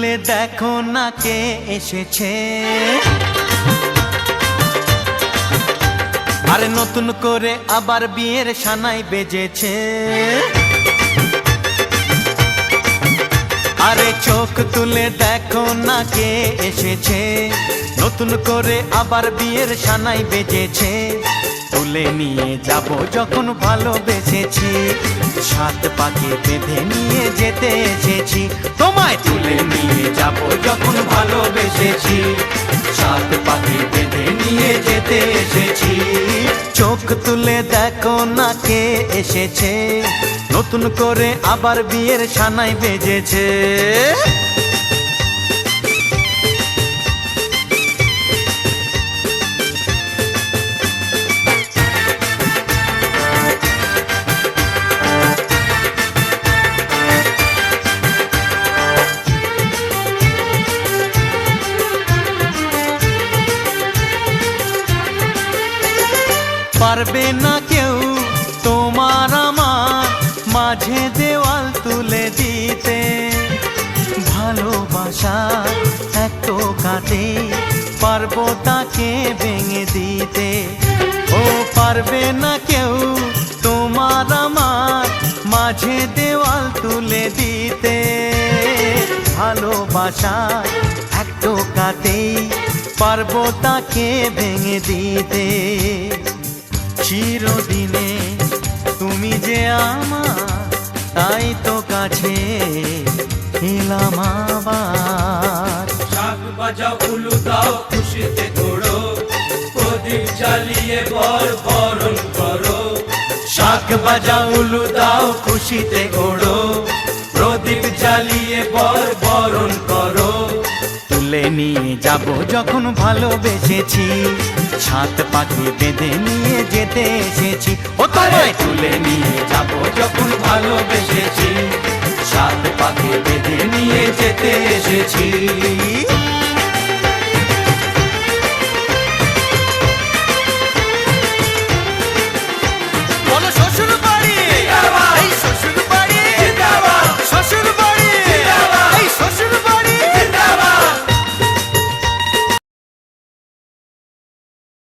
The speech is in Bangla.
তুলে দেখো না কে এসেছে, আরে নতুন করে আবার বিয়ের সানাই বেজেছে। আরে চোখ তুলে দেখো না কে এসেছে, নতুন করে আবার বিয়ের সানাই বেজেছে। তুলে নিয়ে যাব যখন ভালোবেসেছি, সাত পাকে বেঁধে নিয়ে যেতে এসেছি। তোমায় তুলে নিয়ে যাব যখন ভালোবেসেছি, সাত পাকে বেঁধে নিয়ে যেতে এসেছি। চোখ তুলে দেখো না কে এসেছে, নতুন করে আবার বিয়ের সানাই বেজেছে। পারবে না কেউ তোমার আমার মাঝে দেওয়াল তুলে দিতে, ভালোবাসা এত কাটে পারবো তাকে ভেঙে দিতে। ও পারবে না কেউ তোমার আমার মাঝে দেওয়াল তুলে দিতে, ভালোবাসা এত কাটে পারবো তাকে ভেঙে দিতে। চিরদিনে তুমি যে আমার, তাই তো কাছে এলাম আবার। শাক বাজাও উলু দাও খুশিতে ঘোড়ো, প্রদীপ জ্বালিয়ে বরণ করো। শাক বাজাও উলু দাও খুশিতে ঘোড়ো, প্রদীপ জ্বালিয়ে বরণ করো। তুলে নিয়ে যাব যখন ভালোবেসেছি, সাত পাকে বেঁধে নিয়ে যেতে এসেছি। ও তোমায় তুলে নিয়ে যাব যখন ভালোবেসেছি, সাত পাকে বেঁধে নিয়ে যেতে এসেছি।